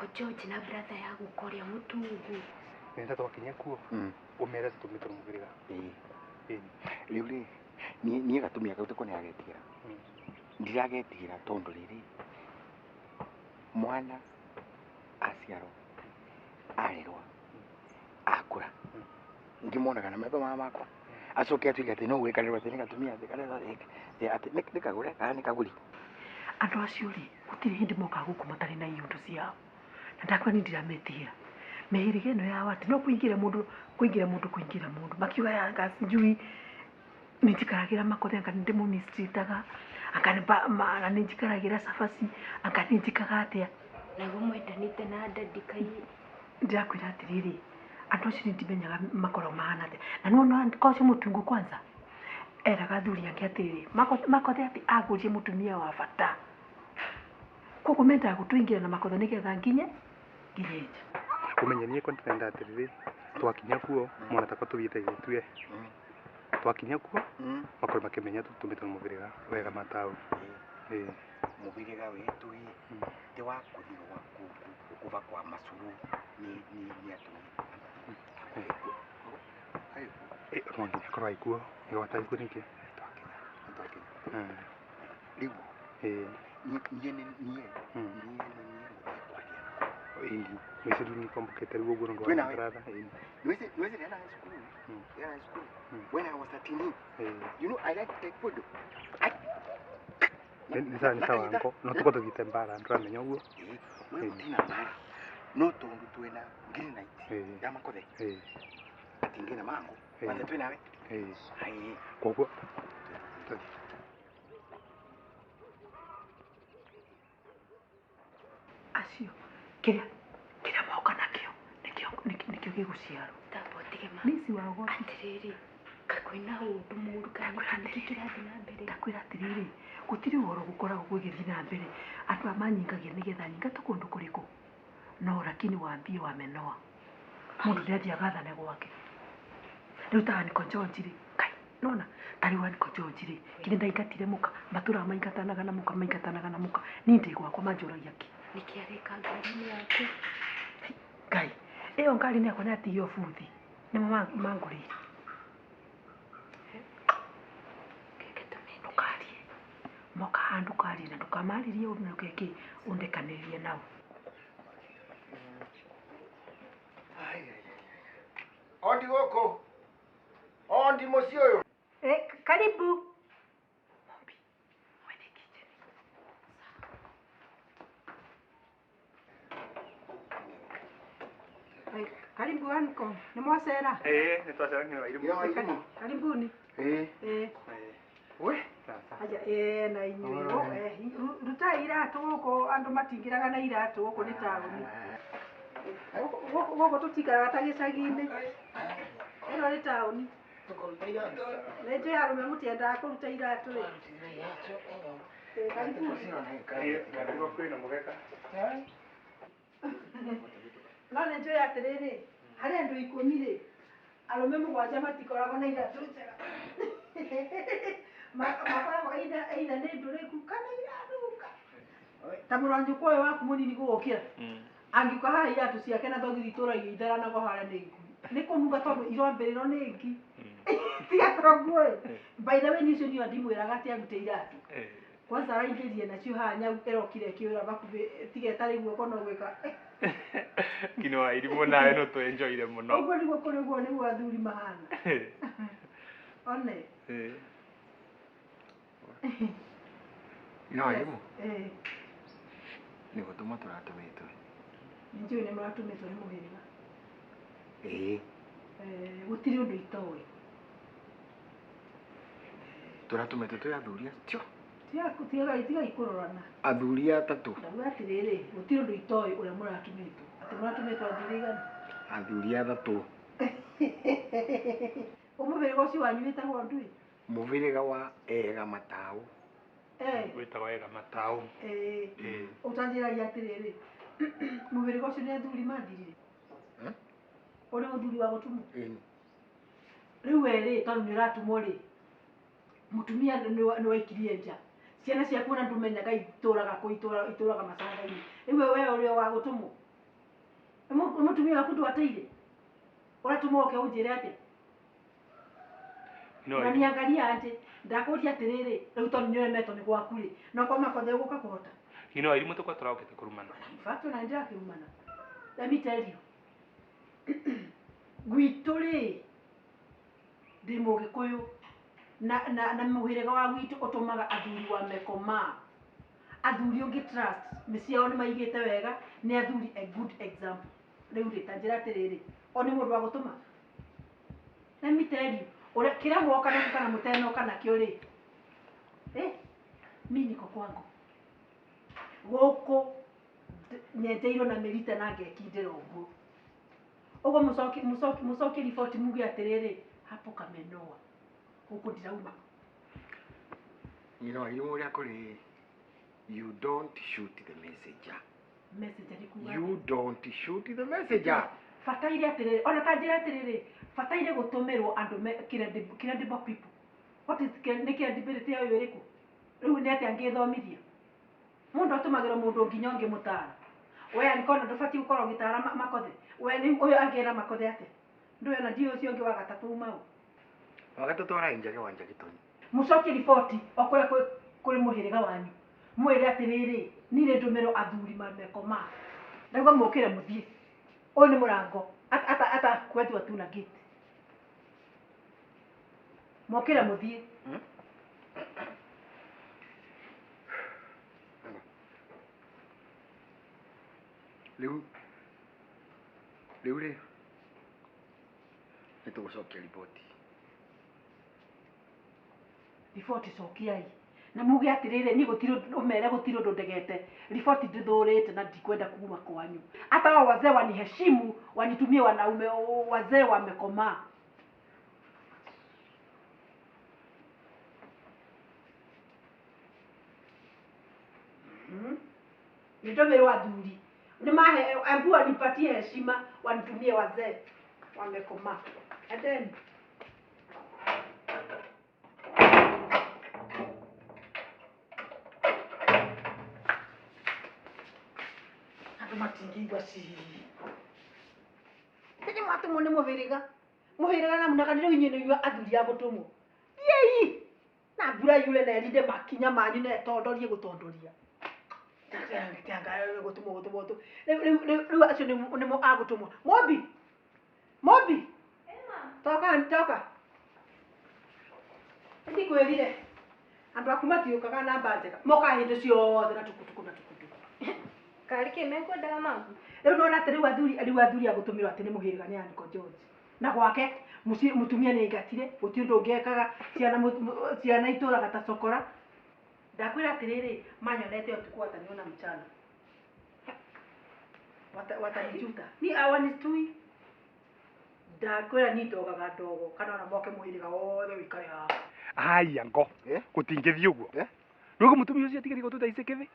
Uncle George na brother ya gukoria mutungu. Nenda twakinya kuo. Umere tutumite mugiriga. Riu ni gatumia kau tukone agetira. Ndiragetira tondu riri mwana aciarwo arerwa akura ngimonaga na metho makwa acoke atuike ati no gwikanirwo ati ni gatumia ati karera ati ni kagure kana ni kaguri. Andu acio ri gutiri hindi moka guku matari na iundu ciao na ndakwa ni ndirametira mehirige ino yao ati no kuingira mundu makiuga yanga sijui nijikaragira makothe anga ndimo mistritaga anga nijikaragira safasi anga nijikaga atia na gumwetanite na ndadikai ndakwira atiriri andu acio ndimenyaga makoro mahana atia na nuona kocio mutungu kwanza eraga thuri yake atiriri makothe ati agurie mutumia wa bata koko menda gutuingira na makothe nigetha nginye nja kumenya nie konti nenda atiriri twakinya kuo mwana takwa tubiite gitue twakinya kuo makoro makimenya tutumite mugiriga wega mataũ mugiriga witu ti wa kuthirwa kuva kwa macuru ni atumi rongi korwa ikuo igwata ikuo niki twakinya riu nie indi misiru ni kompukete rugo ndo Wena brother Nweze nena school. Yeah, school. When I was a teenager, you know, I like to take photo. Ni sawa anko. No tuko tugite mbara ndramenya uguo. Wewe utina mbara. No tondu twena green light. Ya makothe. Atingena mango. Kwanza twena we. Ai, koguo. Acio kira mauka nakio nikio giguciarwo tapotige ma nisi wago atiriri kakwina undu muru kana kikirathi na mbere ndakwira atiriri gutiri uhoro gukoragwo gugithi na mbere andu amanyingagia nigetha nyingata kundu kuriku no lakini waambie wamenoa mundu ndiathia gathane gwake riu ta Uncle George ri kai nona tari wa Uncle George ri kini ndaingatire muka matura maingatanaga na muka ni ndi gwakwa manjuragia ki nikiareka ngari yake kai iyo ngari ni akona ati yo futhi ni manguri keke tumeni ukari moka handu kari na ndukamaririe undu keke undekanirie nao Ondi goko. Ondi muci uyu. Karibu. Karibu anko, ni mwacera? Ni twacera ngina irimu. Karibuni. We? Aja na inyuĩ ruta iratu gũkũ andũ matingĩraga na iratu gũkũ nĩ taũni. Gũkũ tũtikaraga ta gĩcagi-inĩ. Ĩno nĩ taũni. Nĩ njũĩ arũme mũtiendaga kũruta iratu rĩ. Karibu kwĩna mũgeka. No nĩ njũĩ atĩrĩrĩ, harĩ andũ 10 rĩ, arũme 7 matikoragwo na iratu njega. Makoragwo either nĩ ndũrĩku kana iraruka. Ta mũranjũkwa ũyũ waku mũnini gũgũkĩra. Angĩuka haha iratu ciake na thogithi itũragia itharanaga harĩa nĩ ngu. Nĩ kũnuga tondũ irombĩrĩrwo nĩ ngi. Tiga toguo. By the way nĩ ũcio niĩ ndimwĩraga atĩ arute iratu. Kwanza araingĩrie nacio haha nyau ĩrokire ĩkĩũra bakuhĩ tigetarĩ guoko no gwĩka. Kino wa irimu nawe no twenjoire muno. Ũguo nĩguo kũrĩ ũguo nĩguo athuri mahana. One. No irimu. Ni gutuma turatumitwe. Njũĩ nĩ mũratũmĩtwo nĩ mũhĩrĩga. Gũtirĩ ũndũ itoĩ. Turatumitwe twi athuri acio. Tiga ikũrorana. Athuri atatu. Ndauga atĩrĩrĩ, gũtirĩ ũndũ itoĩ ũrĩa mũratũmĩtwo. Atĩ mũratũmĩtwo athuri aigana. Athuri atatu. Mũhĩrĩga ũcio wanyu wĩtagwo ndui? Mũhĩrĩga wa ega mataũ. Wĩtagwo ega mataũ. Ũtanjĩragia atĩrĩrĩ, mũhĩrĩga ũcio nĩ athuri mathirire. Ũrĩ mũthuri wa gũtumwo. Rĩu rĩ, tondũ nĩ ũratumwo rĩ, mũtumia nĩ waikirie nja. Ciana ciaku na ndũmenyaga itũraga kũ itũraga macanga-inĩ. Rĩu we ũrĩ wa gũtumwo. Mutumia waku ndwateire. Uratuma oke unjire ate. Na niangalia anje. Ndakuria atiriri, riu tondu niuremetwo ni gwaku ri. No kwa makothe uguka kuhota. Irimu tukwa turaukite kurumana. Fact na ndira kirumana. Let me tell you. Gwitu ri. Ndi mugikuyu. Na muhirega wa gwitu utumaga athuri wa mekoma. Athuri ungi trust. Miciao ni maigite wega, ni athuri a good example. Riu ri tanjira atiriri. Oni mundu wa gutuma. Let me tell you. Ore kila mwoka na kana muteno kana kio ri. Mimi niko kwangu. Goko nyenteiro na merita na ngekindira uguo. Ugo musoki report mugi atiriri hapo kamenoa. Huko ndirauma. You know, you don't shoot the messenger. Messenger ni kuwa. You don't shoot the messenger. Fataire atiriri, ona tanjira atiriri, fataire gutumirwo andu credible people. What is credibility ya yoriku? Riu ni ati angithomithia. Mundu atumagira mundu nginya ngi mutara. We alikona ndufati ukoro gitara makothe. We ni uyo angira makothe ate. Ndu yana dio cio ngi wa gatatu mau. Wa gatatu ara injage wanja gitoni. Mucoki report okore kuri muhiriga wanyu. Mwire atiriri, nire ndumiro athuri mamekoma. Ndauga mukire muthie. Oyo ni murango. Ata kwetu atuna gate. Mokira muthie. Riu ri. Nitugucokia ripoti. Ripoti cokiai. Na muge atiriri ni gutiro umere gutiro ndegete. Ripoti ndithurite na ndikwenda kuuma kwanyu. Hata wao wazee waniheshimu, wanitumie wanaume wazee wamekoma. Nitomerwo athuri. Ni mahe ambu wanipatie heshima, wanitumie wazee wamekoma. And then matingigwa si. Tete mwatu mone muviriga. Muhiriga na munakanire unyene yu athuri abutumu. Yei. Na bura yule na elide makinya manyu na tondorie gutondoria. Tanga gutumo. Riu acio ni mo agutumo. Mobi. Toka. Ndi kwirire. Andu akumatiukaga na mbajega. Moka hinde ciothe na tukutuku. Karike meko daga mamu. Riu no na athuri agutumirwo ati ni muhiriga ni Aniko George. Na gwake mutumia ni ngatire, utindu ngekaga ciana itura gatacokora. Ndakwira atiriri manyonete utuku ataniona mchana. Watanijuta. Ni awanistui. Ndakwira ni ndogaga ndogo kana na moke muhiriga wothe wikare haha. Ai ango. Kutingethi uguo. Nugo mutumia ucio atigari gututa icekevi.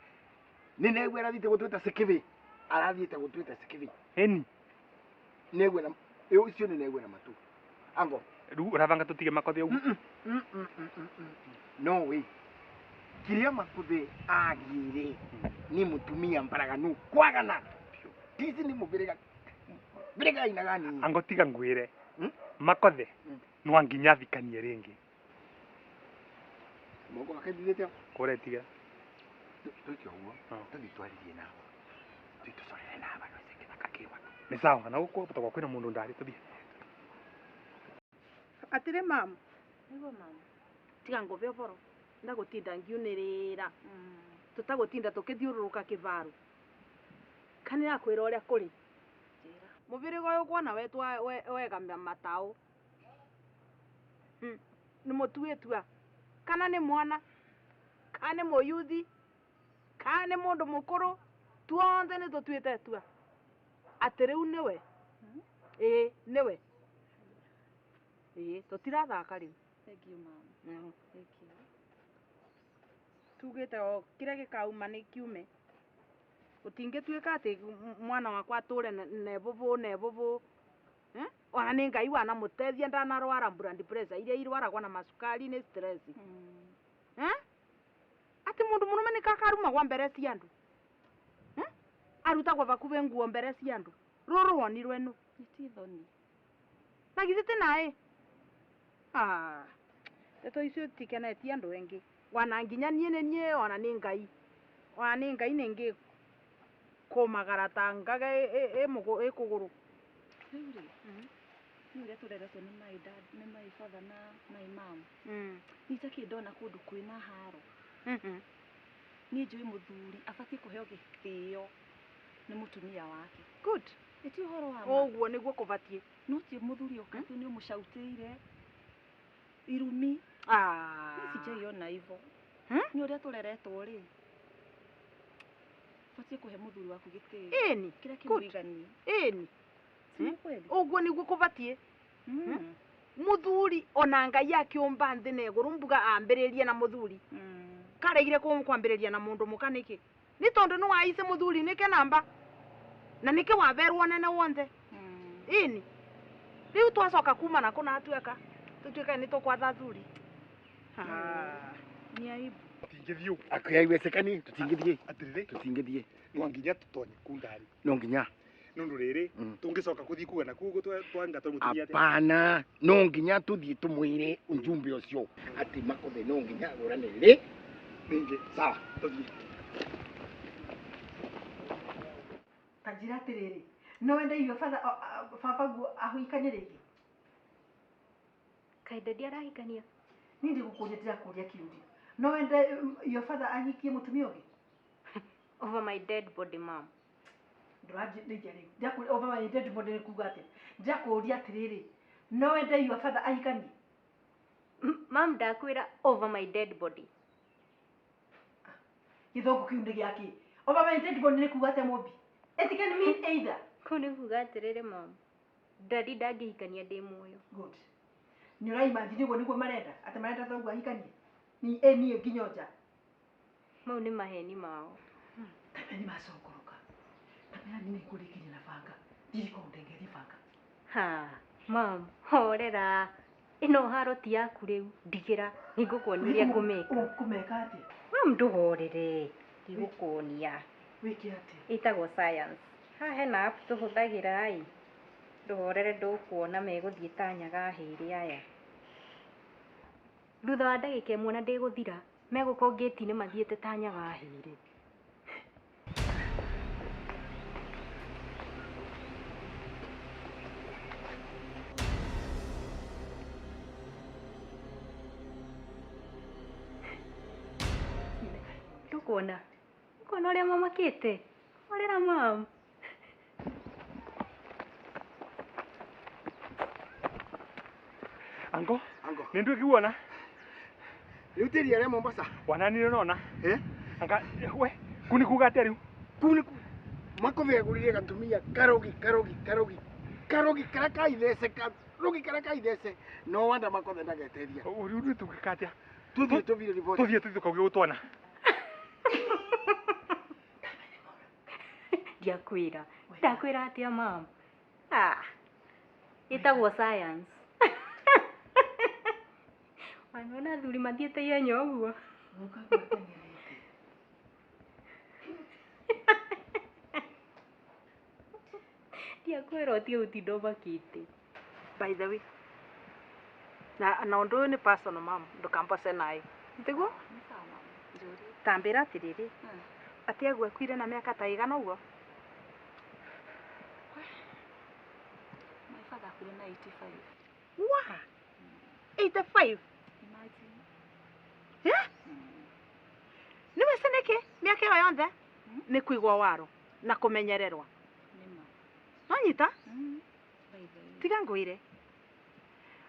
Ni negwe arathite gutwita sekevi. Arathite gutwita sekevi. Eni. Negwe na ucio ni negwe na matu. Ango. Riu uravanga tutige makothe uguo. No way. Kiria makothe agire ni mutumia mbaraganu kwagana. Tisi ni mubirega. Birega ina gani? Ango tiga ngwire. Makothe. No anginya thikanie ringi. Mogo akadithete. Kore tiga. Tuki uguo. Tugitwaririe nawe. Tuitusore na aba no sekena kakiwa. Ni sawa na uko butagwa kwina mundu ndari tuthie. Atire mama. Nigo mama. Tiga ngove boro. Ndagutinda ngiunirira. Tutagutinda tukithiururuka kivaru. Kanira kwira uria kuri. Muvirigo uyu kuona wetu wega matau. Ni mutuetua. Kana ni mwana. Kana ni moyuthi. Kana ni mundu mukuru. Tuonde ni tutuite tua. Atiriu niwe. Niwe. Tutirathaka riu. Thank you mama. Thank you. Tugite o kira gikauma ni kiume. Utingituika ati mwana wakwa ature nebubu. Ona ni ngai wana mutethia ndanarwara blood pressure iria irwaragwa na masukari ni stress. Ati mundu murume ni kakaruma gwa mbere ci andu. Arutagwa bakuve nguo mbere ci andu. roro woni rwenu Niti thoni. na githete nae teto icio tikenetie andu engi wana nginya nie ona ni ngai ningi kumagara ta ngaga e kuguru Rĩu-rĩ, niĩ ũrĩa tũreretwo nĩ my dad, nĩ my father na my mom. Niĩ itakĩ ndona kũndũ kwĩna haro. Niĩ njũĩ mũthuri abatiĩ kũheo gĩtĩo nĩ mũtumia wake. good Ĩti ũhoro wa ma. ũguo nĩguo kũbatiĩ No ti mũthuri ũkatũ nĩ ũmũcautĩire irumi. Sijaiona hivyo. Ni ũrĩa tũreretwo-rĩ. Batiĩ kũhe mũthuri waku gĩtĩo. Ĩni Kĩrĩa kĩmũiganie. ĩni Kweli. ũguo nĩguo kũbatiĩ muthuri ona ngai akiumba nthi na iguru mbuga ambĩrĩrie na muthuri karegire kwambĩrĩria na mundu muka niki ni tondu no aice muthuri nike namba na nike waberwo nene wonde ini riu twacoka kuma na kuna tutuika ni tukwatha thuri Ni aibu. Tingithio. Akuyaiwezekani tutingithie. Atirire. Tutingithie. No nginya tutonye kundari. No nginya. Nundu riri tungicoka kuthii kuga na kugo twanga tumutumia ate. Apana, no nginya tuthie tumwire ujumbe ucio ati makothe no nginya agurane ri. Ningi sawa tuthie. Tanjira atiriri no wende iyo baba guo ahuikanye rĩngĩ Kainde ndiarahikania. ni ndigukunyitira kuria kiuria no wende iyo baba anyikie mutumia ũngĩ Over my dead body, mom. nduraje ndijari ndakuri over my dead body ni kuga ati ndakuria atiriri no wende iyo baba ahikanie Mom ndakwĩra over my dead body. githongo kiu nĩ gĩaki over my dead body ni kuga ati mobi it can mean either Kũu nĩ kuga atĩrĩrĩ, mom. Daddy ndangĩhikania ndĩ muoyo. good ni ũraimagine ũguo nĩguo marenda ati marenda thoguo ahikanie ni nginyoja Mau nĩ maheni mao. ni macokoroka kamera ni kurikinya na banga ndiko ndengeri banga Mom, horera. Ĩno haro ti yaku rĩu. Ndigĩra nĩngũkuonia ũrĩa ngũmĩka. kumeka ati Mom, ndũhorere. Ndigũkuonia. wiki ati Ĩtagwo science. Haha hena app tũhũthagĩra-ĩ. Ndũhorere ndũkuona megũthiĩ ta nyaga hĩrĩ aya. Thutha wa ndagĩka ĩmwe na ndĩgũthira, megũkorwo ngĩti-inĩ mathiĩte ta nyaga hĩrĩ. Ndũkuona ũrĩa mamakĩte. Horera, mom. Ango. Nindu kiwona. Riu tiri ya Mombasa. Wana ni nona. Anga we kuni kuga ateri. Kuni makothe agurire gatumia karogi karaka ithece rogi karaka ithece no wanda makothe ndageteria. Uri tukikatia. Tuthie report. Tuthie kauge utwana. Ndakwĩra atĩa, mom. Ĩtagwo science. Wanyona athuri mathiĩte ihenya ũguo. Ndiakwĩra ũtige gũtinda ũmakĩte. by the way na undu uyu ni personal mom ndukambose naye ndiguo tambira atiriri ati agwe kwire na miaka ta igana uguo My father kwire na 85. wa 85 Imagine. niwe seneke miaka iyo yonthe ni kuigwa waro na kumenyererwa Nima. nonyita By the way. tiga ngwire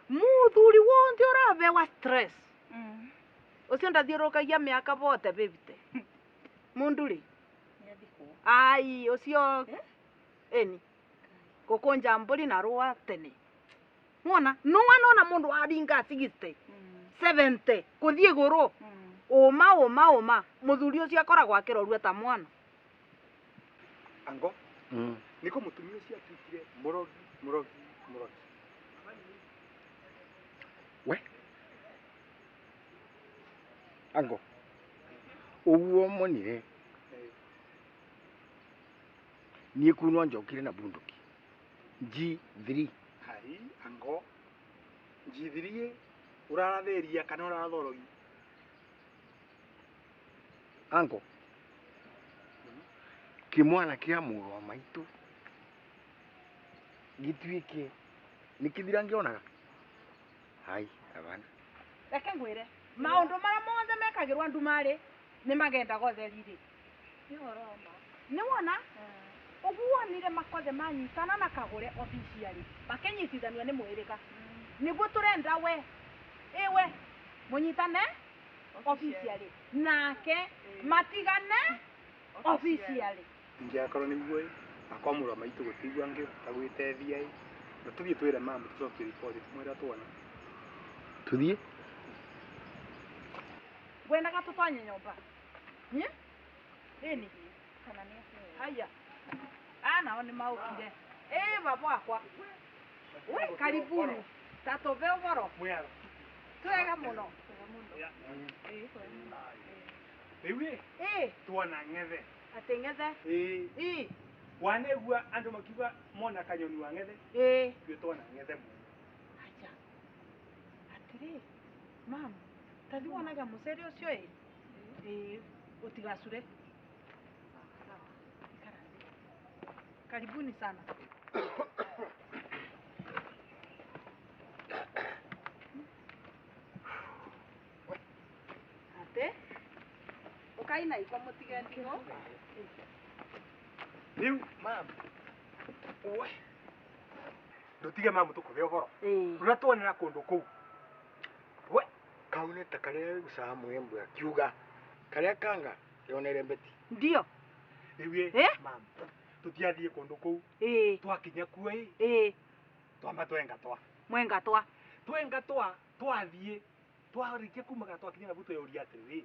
muthuri wonthe urabewa stress ucio ndathiurukagia miaka bote bibite munduri ai ucio eni gukunja mburi na rua tene muona nona mundu aringa 60 70 kuthie guru uma muthuri ucio akoragwo akirorua ta mwana Ango. Niko mutumia ucio atwikire murogi. We. Ango. Uwo monire. Ni kunwa njokire na bunduki. G3 hai ango G3 uraratheria kana urathorogi ango kimwana kia mũrũ wa maitũ gituĩke nikithira ngionaga hai abana reke ngwire maundu mara mothe mekagirwa ndumari ni magenda gotherire ni wona uguonire makothe manyitana na kagure officially makenyitithanio ni mwirika niguo turenda we ewe munyitane officially nake matigane officially ingĩakorwo nĩguo akwa mũrũ wa maitũ gũtigua ngĩtagwĩteithia na tũthiĩ twĩre mamu tũcokie riboti tumwĩra twana tuthiĩ wendaga tutwanye nyumba ini kana ni haya nao ni maukire baba wakwa we karibuni tatove ũhoro twega mũno rĩu twana ng'ethe atĩ ng'ethe wanegua andũ makiuga mona kanyoni wa ng'ethe ithuĩ twana ng'ethe mũno aja atĩrĩ mama tathi wonaga mũcere ũcio ũtigacure karibuni sana ate ukaina iko mutigendigo rĩu mamu oe ndutige mamu tũkũhe ũhoro rũrĩa tuonera kũndũ kũu we kaunĩte karĩa Samu embwe akiuga karĩa kanga yonere mbeti ndio rĩu mamu tũtiathiĩ kũndũ kũu twakinya kuo twamba twengatwa twathiĩ twarĩkia kumaga twakinya nabu tweyoria atĩrĩ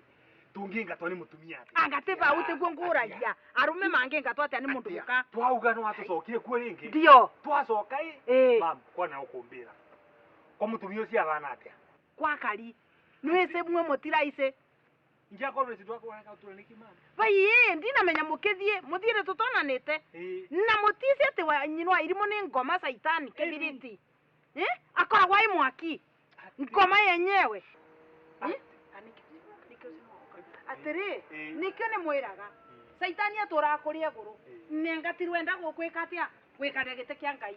tũngĩngatwa nĩ mũtumia atĩa angatiba ũtĩguo ngũragia arume mangĩngatwa atĩa nĩ mũndũ mũka twauga no atũcokire kuo rĩngĩ ndio twacoka mamu kwana ũkũmbĩra kwa mũtumia ũcio abana atĩa kwa kari nĩwĩse mwe mũtiraice ingĩakorwo nĩ twakũhana tũrĩ nĩkĩ mamu vai ndinamenya mũkĩthiĩ mũthiĩre tũtonanĩte na mũtice atĩ wanyinwa irimũ nĩ ngoma saitani kĩbiriti akoragwo ai mwaki ngoma yenyewe atĩrĩ nĩkĩo nĩ mwĩraga saitani atũraga kũrĩa igũrũ nengatirwenda gũkwĩka atĩa gwĩkarĩa gĩtĩ kĩa Ngai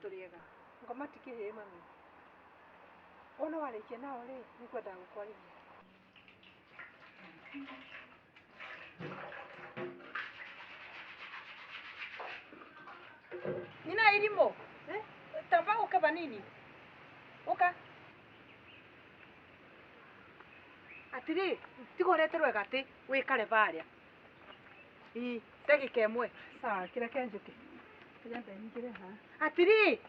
tũrĩega ngoma tikĩhĩ mami ona warĩkia nao rĩ nĩkwenda gũkwarĩria nina irimũ tamba uke banini uka atiri tigorete rwega ati wikare barĩa tegi kemwe sawa kira kenjuke kujamba nyingire atiri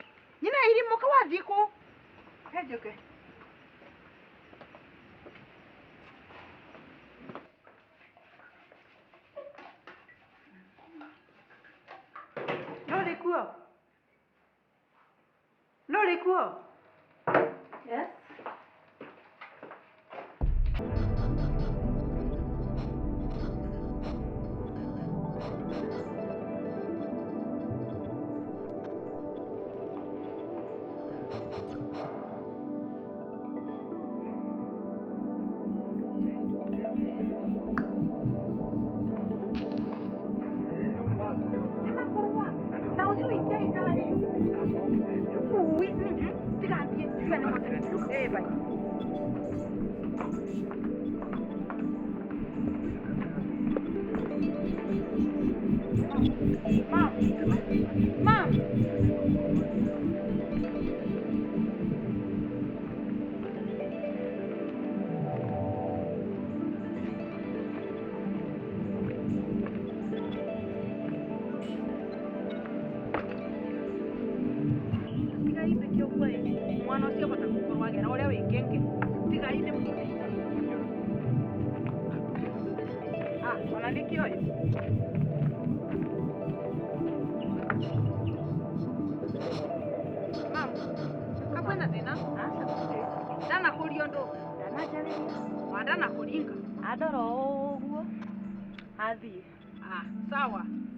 nina irimũ kawathi ku kenjuke no likuo yes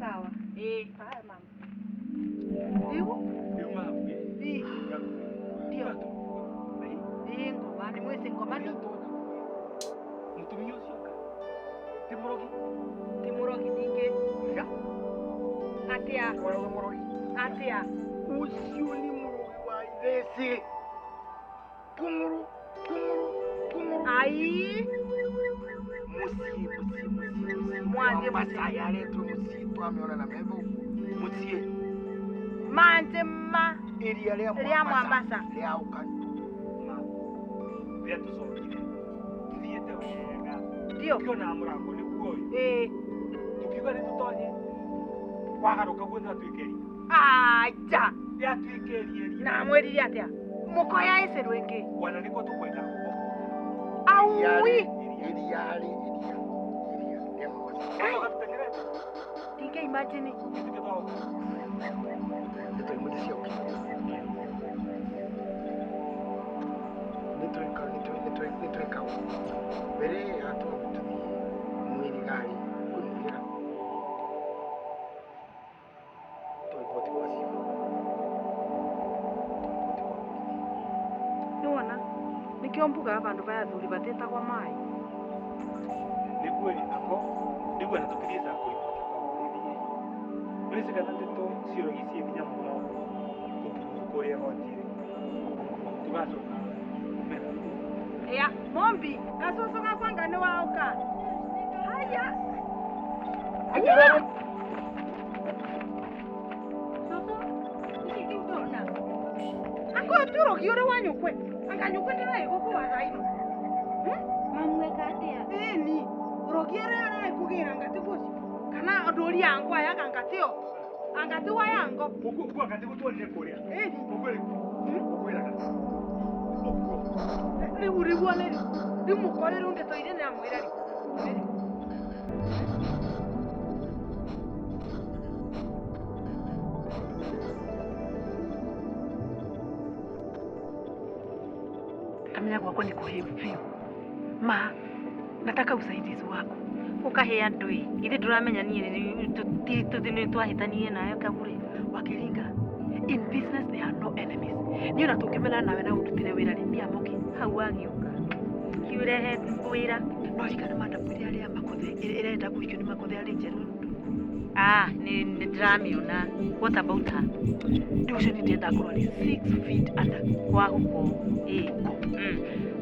sawa. Haya mama. Ndio mawe. Ndio. Ngoma ni mwese ngoma ni. Mutumio sioka. Timorogi dinge. ya Atia. morogi Atia. ucio ni murogi wa iresi kunguru Ai. musie Mwanze masaya letu musie tuameona na mevo musie manje ma iria ria Mombasa ria ukantu Vya tusongire. Thiete wega. ndio Ukiona murango ni kuoyo. Tukiuga ni tutonye. Wagaruka gwetha twikeri. aja Ya twikeri eri. na mweri atia mukoya ese rwenge Wana niko tukwenda. aui iria ria Sasa tutengereze. dinge imagine Kitu kidogo. ndio imuthisia ukinya nitweka mbere atuma mutumia mwiri gari kunira toipoti kwa simu niwona nikio mbuga abandu baya thuri batetagwa mai Ni kweli ako ndio anatukiria kwa hiyo. Mwezi kana ndeto sio gisi binya muno. Kukorea ngotire. Tugacoka. ya mombi gasoso gakwanga ni wauka haya haya soso ikikitona ako turo giore wanyukwe anganyukwe ndira igoko waraino Mamwe katia. ni rogiere ara kugira ngati gosi kana ndori yangu aya kangatio angati wa yango Uko akati gutwonire kuria. Ukweli. Ukwela kana. ni uribwa neri ni mukorera unde toire na mwirari kamenya kwako ni kuhevu ma nataka usaidizi wako Ukahea ndui. Ithe duramenya nie tutini twahitanie nayo Kagure. wakiringa in business there are no enemies niyo natukimena nawe na ututire wira ri mia moki Hau wagiuka. Kiurehe wira. no rikana manda mwiri aria makothe irenda kuikio ni makothe aria njeru Ni ndramĩona. What about her? ndio ucio ni ndenda korwo ni 6 feet under Kwa huko.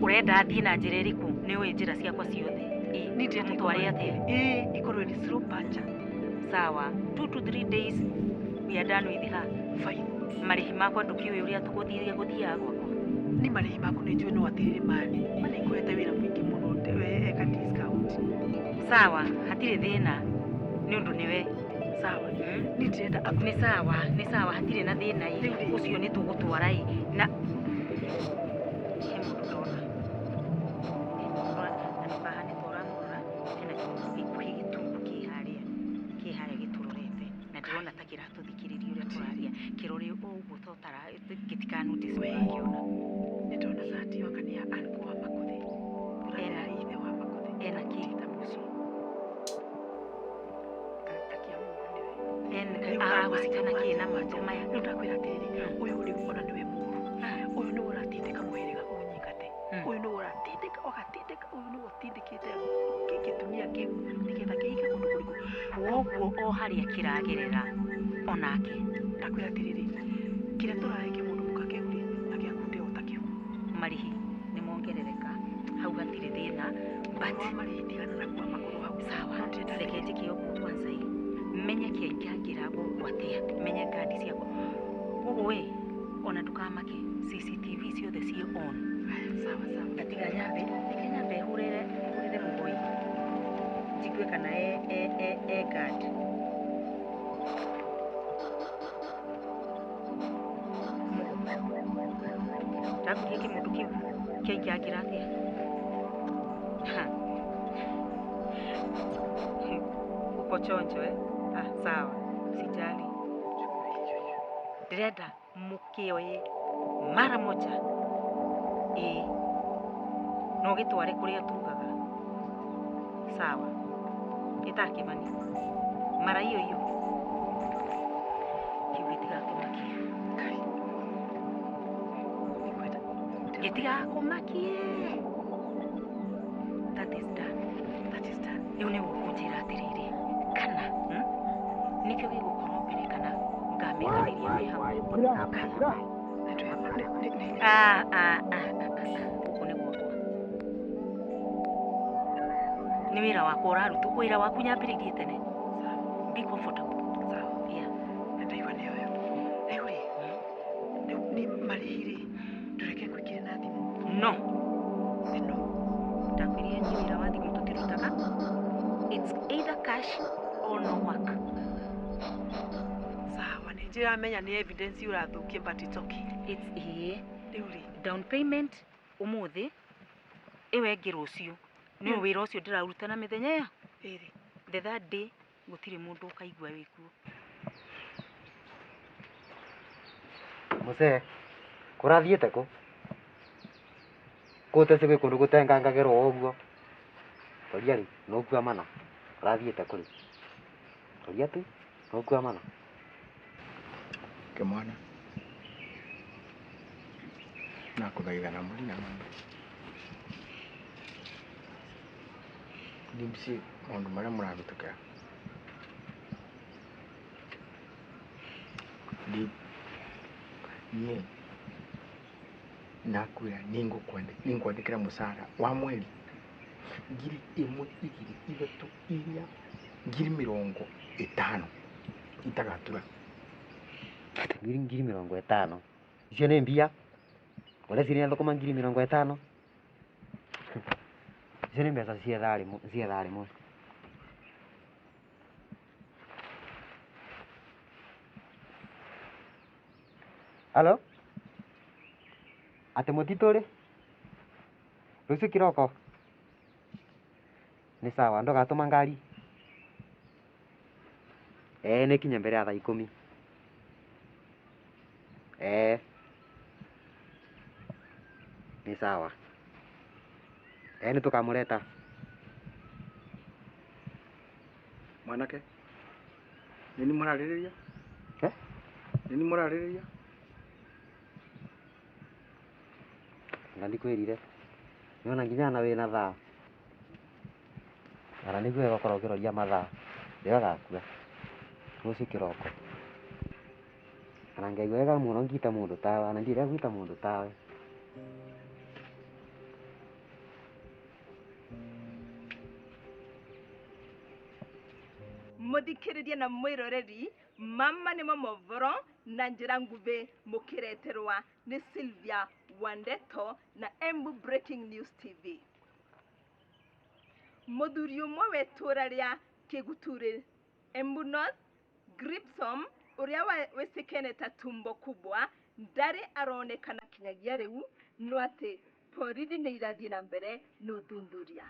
Urenda athiĩ na njĩra ĩrĩkũ? Nĩ ũĩ njĩra ciakwa ciothe. ni ndenda Mũtware atĩa? ikorwo ni slow puncher Sawa. 2 to 3 days. We are done with her. fine Marĩhi makwa ndũkĩũĩ ũrĩa tũgũthiaga gwakwa. ni marĩhi maku nĩ njũĩ no atirĩrĩ mani mana ikuhete wĩra mũingĩ mũno eka discount Sawa. Hatirĩ thĩna. Nĩ ũndũ nĩwe. sawa ni ndenda Nĩ sawa. Hatirĩ na thĩna. Ũcio nĩ tũgũtwara na he mũndũ ndona. Na haha nĩ tũramũrora. Hena kĩndũ gĩkuhĩ gĩtungu kĩ harĩa gĩtũrorete. Na ndĩrona ta kĩratũthikĩrĩria ũrĩa tũraria. Kĩrore ũguo totara gĩtikanotice ũgakĩona. nĩ ndona sati yoka ni ya anko wa makothe Ena ithe wa makothe ena kĩ? mucio takia mundu niwe Aragũcikana kĩ na matũ maya? nĩ ndakwĩra atĩrĩrĩ ũyũ rĩu ona nĩwe mũru ũyũ nĩ ũratindĩka mũhĩrĩga ũnyingate ũyũ nĩ ũratindĩka ũgatindĩka ũyũ nĩ ũtindĩkĩte gĩtumia kĩu nĩgetha kĩhike kũndũ kũrĩkũ Koguo o harĩa kĩragerera onake. ndakwĩra atĩrĩrĩ kĩrĩa tũrahenge mũndũ mũka kĩurĩ na gĩakunde o takĩo Marĩhi nĩ mongerereka. Hau hatirĩ thĩna. But marĩhi tigana na kwa magũrũ hau sawa. Reke njĩke ũguo kwanza menye kĩaingĩangĩra gũkũ atĩa. Menye kandi ciakwa. Ũguo we ona ndũkamake. CCTV ciothe ciĩ on. sawa Gatiga nyambe. Reke nyambe hũrĩre mũgoi. Njigue kana guard. Ndakurie kĩmũndũ kĩu kĩaingĩangĩra atĩa. Uko chonjo sawa. Sijali. Ndĩrenda mũkĩoye mara moja. No gĩtware kũrĩa tugaga. Sawa. Gĩtakĩmani. Mara hiyo. Kiu gĩtigakĩmaki. Gitiga kumakie. That is done. That is done. Riu ni gukunjira atiriri. Kana, nikio gigukorwo mbere kana ngamekaniria me hamwe. Guku ni gwakwa. Ni wira wakwa urarutu. Wira waku nyambiririe tene. Be comfortable. Sawa. Yeah. Ndaiwa ni oyo. Ni marihiri. Tureke kwikire na thimu. No. No. Ndakwirie ni wira wa thimu tutirutaga. It's either cash or no work. Sawa, ni njira menya ni evidence urathukie but it's okay. It's here. Riuri. Down payment umuthi iwe ngirucio. Ni wira ucio ndiraruta na mithenya ya. Iri. The third day gutire mundu ukaigua wikuo. Muse, kurathiete ku? Kute siku kundu gutengangagirwo uguo. Toria ri, nokua mana. Kurathiete kuri? Toria tu, nokua mana. Kemwana. Nakuthaitha na muri na ng'ombe. Ndimsi maundu maria murabitukira. Ye nakwira ninkwandikira musara wa mweri 1,000, 2,000, 3,000, 50,000 itagatura. 50,000. Icio ni mbia. Ore ciria thukuma 50,000. Icio ni mbeca cia thari mu. Halo? Ate mutituri? Rucio kiroko? Ni sawa, ndogatuma ngari. Ni kinya mbere ya thaa 10. Ni sawa. Ni tukamureta. Mwanake? Nini muraririria? Nini muraririria? Ndikwirire. Niona nginya na wina thaa. Ara niguo egokora ukiroria mathaa. Ndegakua. Rucio kiroko. Ana ngai wega muno ngita mundu tawe, ana ndire gwita mundu tawe. Muthikiririe na mwiroreri mama ni mamovoro na njira nguve mukireterwa ni Sylvia Wandeto na Embu Breaking News TV. Muthuri umwe wetura ria Kiguturi Embu North Gripsom uria wesekene ta tumbo kubwa ndari aronekana kinyagia riu no ati borithi ni irathie na mbere no thuthuria.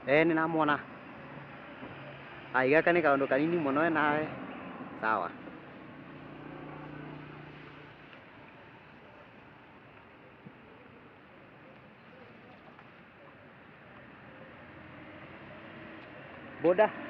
Ni namuona. Gaka ni kaundu kanini muno nawe. Sawa. Boda.